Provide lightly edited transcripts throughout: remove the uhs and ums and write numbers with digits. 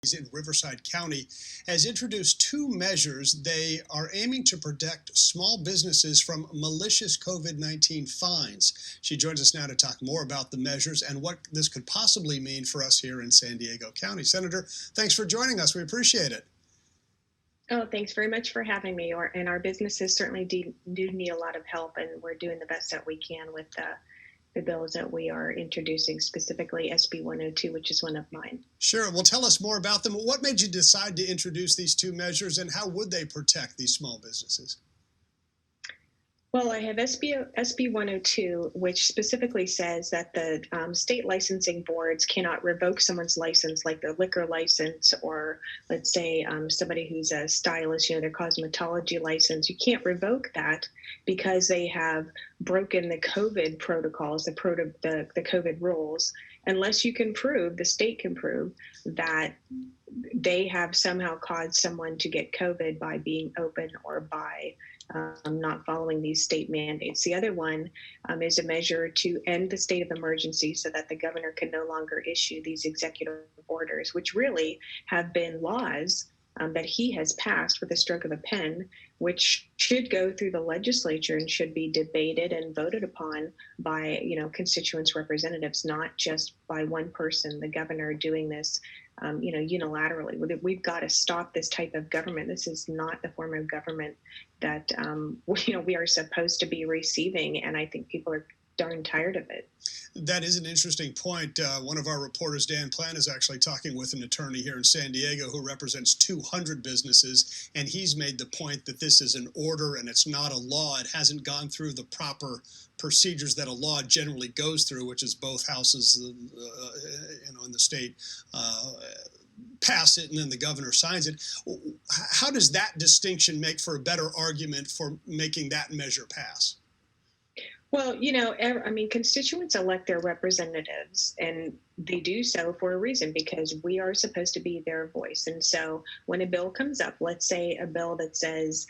in Riverside County has introduced two measures. They are aiming to protect small businesses from malicious COVID-19 fines. She joins us now to talk more about the measures and what this could possibly mean for us here in San Diego County. Senator, thanks for joining us. We appreciate it. Oh, thanks very much for having me. And our businesses certainly do need a lot of help, and we're doing the best that we can with the bills that we are introducing, specifically SB 102, which is one of mine. Sure. Well, tell us more about them. What made you decide to introduce these two measures, and how would they protect these small businesses? Well, I have SB 102, which specifically says that the state licensing boards cannot revoke someone's license, like the liquor license, or let's say somebody who's a stylist, their cosmetology license. You can't revoke that because they have broken the COVID protocols, the COVID rules, unless you can prove, the state can prove, that they have somehow caused someone to get COVID by being open or by not following these state mandates. The other one is a measure to end the state of emergency so that the governor can no longer issue these executive orders, which really have been laws that he has passed with a stroke of a pen, which should go through the legislature and should be debated and voted upon by, constituents, representatives, not just by one person, the governor, doing this unilaterally. We've got to stop this type of government. This is not the form of government that we are supposed to be receiving, and I think people are darn tired of it. That is an interesting point. One of our reporters, Dan Plant, is actually talking with an attorney here in San Diego who represents 200 businesses, and he's made the point that this is an order and it's not a law. It hasn't gone through the proper procedures that a law generally goes through, which is both houses, in the state pass it and then the governor signs it. How does that distinction make for a better argument for making that measure pass? Well, constituents elect their representatives, and they do so for a reason, because we are supposed to be their voice. And so when a bill comes up, let's say a bill that says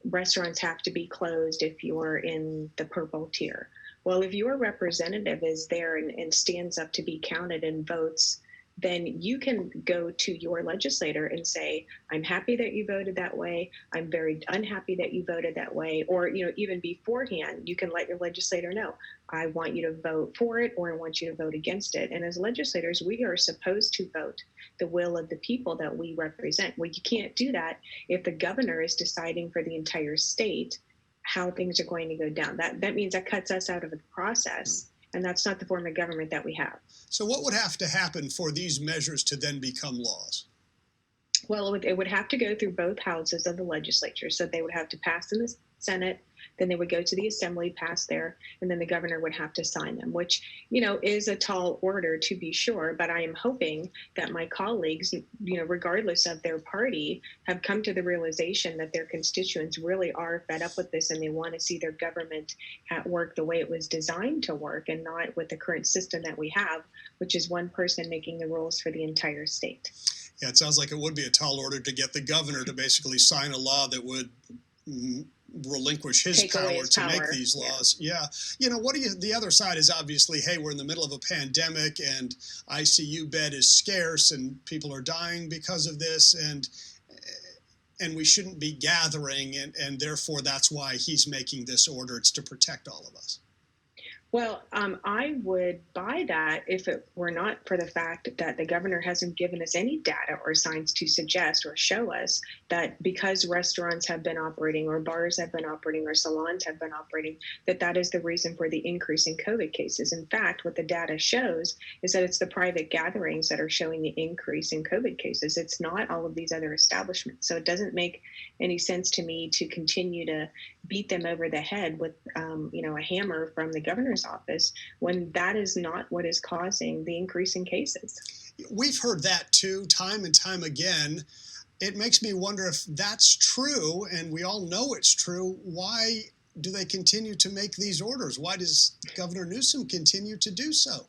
restaurants have to be closed if you're in the purple tier. Well, if your representative is there and stands up to be counted and votes, then you can go to your legislator and say, I'm happy that you voted that way. I'm very unhappy that you voted that way. Or, even beforehand, you can let your legislator know, I want you to vote for it, or I want you to vote against it. And as legislators, we are supposed to vote the will of the people that we represent. Well, you can't do that if the governor is deciding for the entire state how things are going to go down. That means that cuts us out of the process. And that's not the form of government that we have. So what would have to happen for these measures to then become laws? Well, it would have to go through both houses of the legislature. So they would have to pass in the Senate, then they would go to the Assembly, pass there, and then the governor would have to sign them, which, is a tall order, to be sure. But I am hoping that my colleagues, regardless of their party, have come to the realization that their constituents really are fed up with this, and they want to see their government at work the way it was designed to work, and not with the current system that we have, which is one person making the rules for the entire state. Yeah, it sounds like it would be a tall order to get the governor to basically sign a law that would relinquish his power to make these laws. Yeah. The other side is obviously, hey, we're in the middle of a pandemic and ICU bed is scarce and people are dying because of this, and we shouldn't be gathering, and therefore that's why he's making this order. It's to protect all of us. Well, I would buy that if it were not for the fact that the governor hasn't given us any data or signs to suggest or show us that because restaurants have been operating, or bars have been operating, or salons have been operating, that is the reason for the increase in COVID cases. In fact, what the data shows is that it's the private gatherings that are showing the increase in COVID cases. It's not all of these other establishments. So it doesn't make any sense to me to continue to beat them over the head with, a hammer from the governor's office, when that is not what is causing the increase in cases. We've heard that too, time and time again. It makes me wonder if that's true, and we all know it's true. Why do they continue to make these orders? Why does Governor Newsom continue to do so?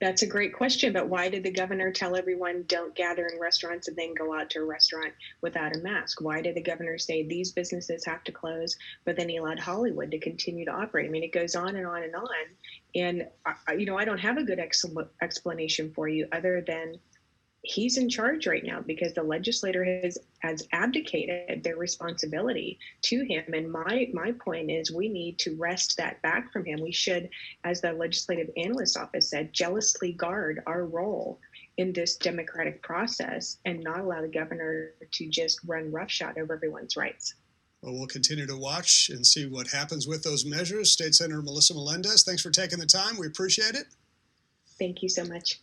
That's a great question, but why did the governor tell everyone don't gather in restaurants and then go out to a restaurant without a mask? Why did the governor say these businesses have to close, but then he allowed Hollywood to continue to operate? I mean, it goes on and on and on. And, I don't have a good explanation for you other than he's in charge right now because the legislator has abdicated their responsibility to him. And my point is we need to wrest that back from him. We should, as the Legislative Analyst Office said, jealously guard our role in this democratic process and not allow the governor to just run roughshod over everyone's rights. Well, we'll continue to watch and see what happens with those measures. State Senator Melissa Melendez, thanks for taking the time. We appreciate it. Thank you so much.